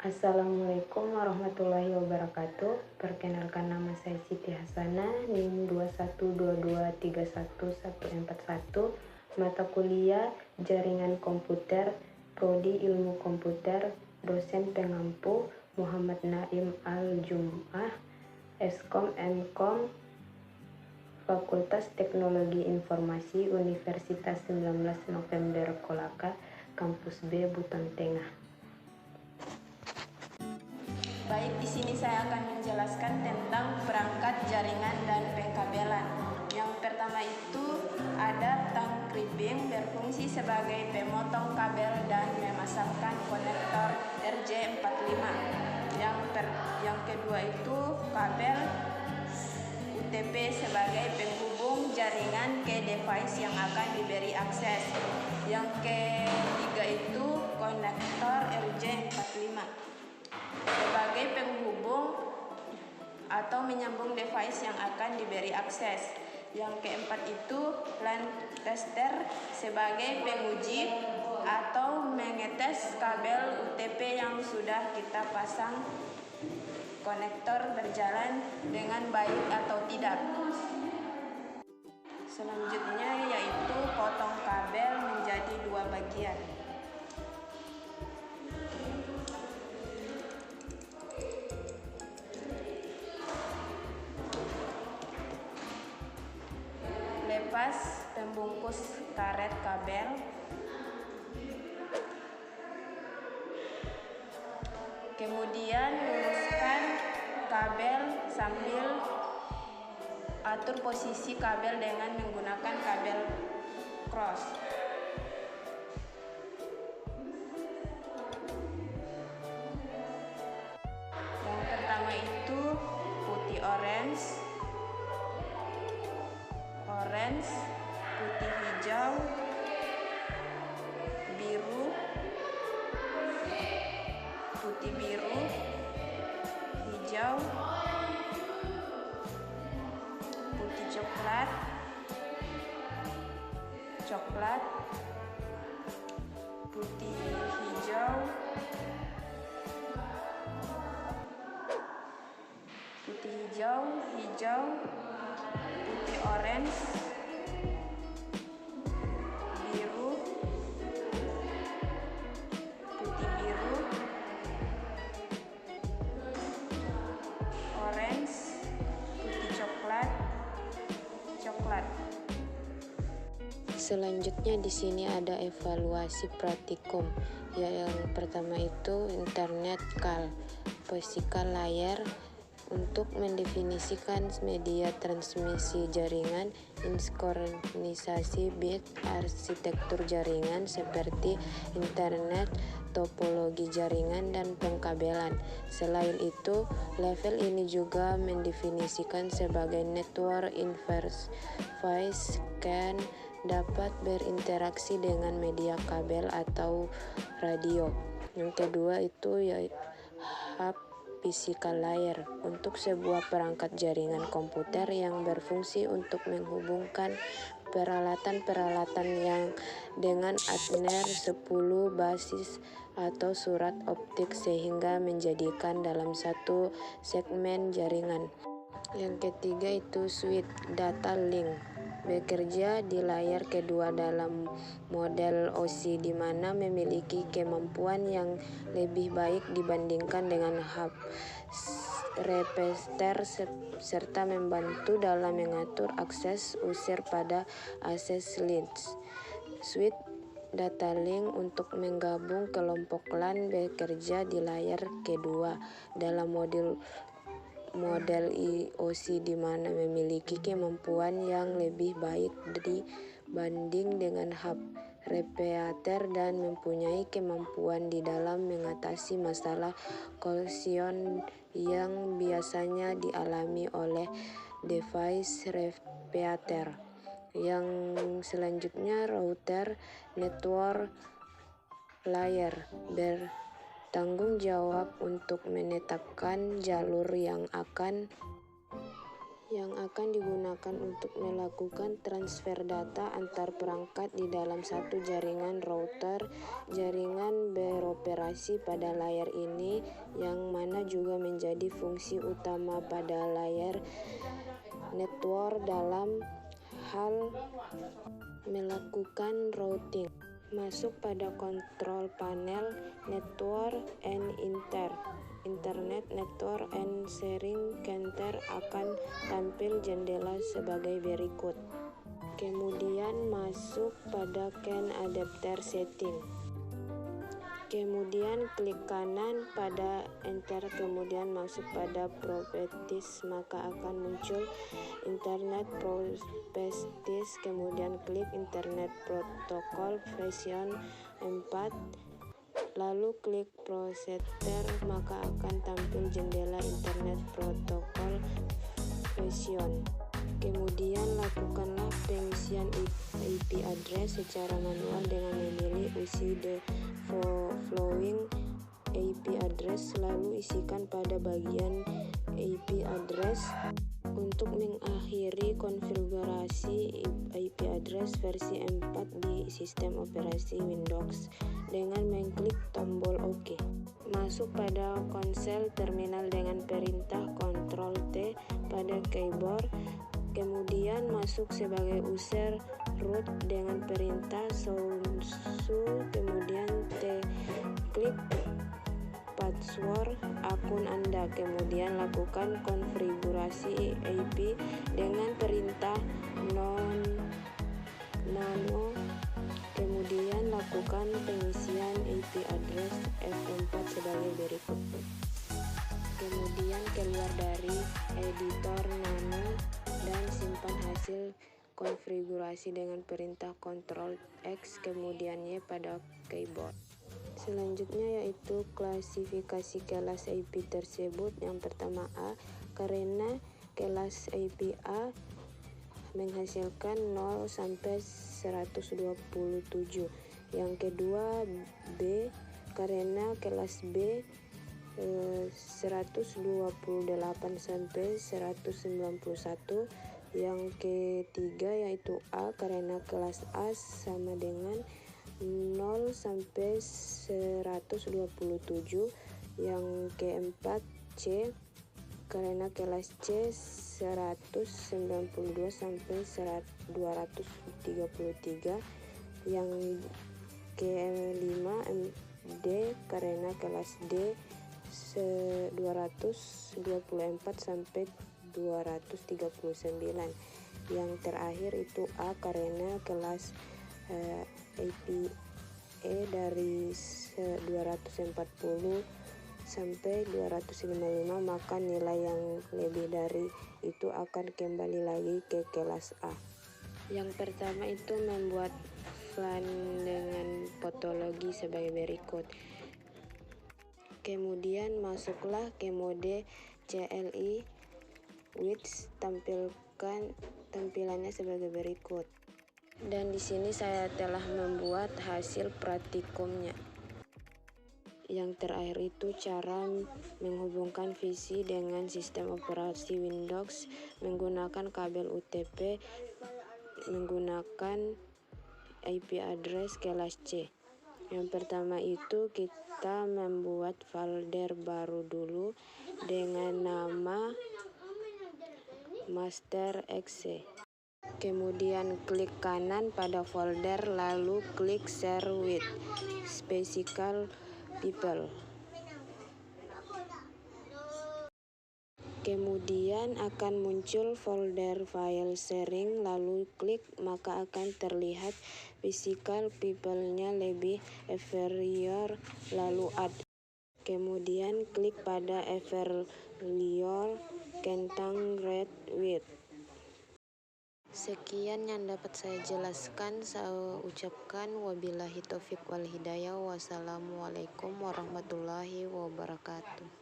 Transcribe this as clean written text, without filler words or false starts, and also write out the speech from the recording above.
Assalamualaikum warahmatullahi wabarakatuh. Perkenalkan, nama saya Siti Hasanah, NIM 2122311141, mata kuliah Jaringan Komputer, Prodi Ilmu Komputer, dosen pengampu Muhammad Naim Al-Jum'ah, Eskom Mkom, Fakultas Teknologi Informasi Universitas 19 November Kolaka, Kampus B Buton Tengah. Baik, di sini saya akan menjelaskan tentang perangkat jaringan dan pengkabelan. Yang pertama itu ada tang kripping, berfungsi sebagai pemotong kabel dan memasangkan konektor RJ45. Yang kedua itu kabel UTP sebagai penghubung jaringan ke device yang akan diberi akses. Yang ketiga itu konektor RJ45 sebagai penghubung atau menyambung device yang akan diberi akses. Yang keempat itu LAN tester sebagai penguji atau mengetes kabel UTP yang sudah kita pasang konektor berjalan dengan baik atau tidak. Selanjutnya yaitu potong kabel menjadi dua bagian. Lepas pembungkus karet kabel, kemudian luruskan kabel sambil atur posisi kabel dengan menggunakan kabel cross. Yang pertama itu putih orange, putih hijau, biru, putih biru, hijau, putih coklat, putih hijau, putih orange, biru, putih biru, orange, putih coklat. Selanjutnya di sini ada evaluasi praktikum. Yang pertama itu internet call, physical layer, untuk mendefinisikan media transmisi jaringan, sinkronisasi bit, arsitektur jaringan seperti internet, topologi jaringan, dan pengkabelan. Selain itu, level ini juga mendefinisikan sebagai network interface CAN dapat berinteraksi dengan media kabel atau radio. Yang kedua itu hub physical layer, untuk sebuah perangkat jaringan komputer yang berfungsi untuk menghubungkan peralatan-peralatan yang dengan Ethernet 10 basis atau surat optik sehingga menjadikan dalam satu segmen jaringan. Yang ketiga itu switch data link, bekerja di layar kedua dalam model OSI, di mana memiliki kemampuan yang lebih baik dibandingkan dengan hub repeater serta membantu dalam mengatur akses user pada akses links. Switch data link untuk menggabung kelompok LAN bekerja di layar kedua dalam model IOC, di mana memiliki kemampuan yang lebih baik dibanding dengan hub repeater dan mempunyai kemampuan di dalam mengatasi masalah collision yang biasanya dialami oleh device repeater. Yang selanjutnya router network layer, bertanggung jawab untuk menetapkan jalur yang akan yang akan digunakan untuk melakukan transfer data antar perangkat di dalam satu jaringan router. Jaringan beroperasi pada layar ini, yang mana juga menjadi fungsi utama pada layar network dalam hal melakukan routing. Masuk pada kontrol panel Network and Internet Network and Sharing Center akan tampil jendela sebagai berikut. Kemudian masuk pada CAN Adapter Setting. Kemudian klik kanan pada Enter, kemudian masuk pada Properties, maka akan muncul Internet Properties, kemudian klik Internet Protocol version 4, lalu klik Procedure, maka akan tampil jendela Internet Protocol version. Kemudian lakukanlah pengisian IP address secara manual dengan memilih isi the following IP address, lalu isikan pada bagian IP address. Untuk mengakhiri konfigurasi IP address versi 4 di sistem operasi Windows dengan mengklik tombol OK. Masuk pada konsol terminal dengan perintah Ctrl T pada keyboard. Kemudian masuk sebagai user root dengan perintah sudo, kemudian klik password akun Anda. Kemudian lakukan konfigurasi IP dengan perintah nano. Kemudian lakukan pengisian IP address F4 sebagai berikut. Kemudian keluar dari editor nano dan simpan hasil konfigurasi dengan perintah Ctrl X kemudian Y pada keyboard. Selanjutnya yaitu klasifikasi kelas IP tersebut. Yang pertama A, karena kelas IP A menghasilkan 0 sampai 127. Yang kedua B, karena kelas B 128 sampai 191. Yang ketiga yaitu A, karena kelas A sama dengan 0 sampai 127. Yang keempat C, karena kelas C 192 sampai 233. Yang kelima D, karena kelas D 224 sampai 239. Yang terakhir itu A, karena kelas IP E dari 240 sampai 255, maka nilai yang lebih dari itu akan kembali lagi ke kelas A. Yang pertama itu membuat VLAN dengan topologi sebagai berikut. Kemudian masuklah ke mode CLI width, tampilannya sebagai berikut. Dan di sini saya telah membuat hasil praktikumnya. Yang terakhir itu cara menghubungkan PC dengan sistem operasi Windows menggunakan kabel UTP menggunakan IP address kelas C. Yang pertama itu kita membuat folder baru dulu dengan nama master.exe. Kemudian klik kanan pada folder, lalu klik share with special people. Kemudian akan muncul folder file sharing, lalu klik, maka akan terlihat physical people-nya lebih evaluate, lalu add. Kemudian klik pada evaluate tentang read with. Sekian yang dapat saya jelaskan. Saya ucapkan wabillahi taufiq wal hidayah. Wassalamualaikum warahmatullahi wabarakatuh.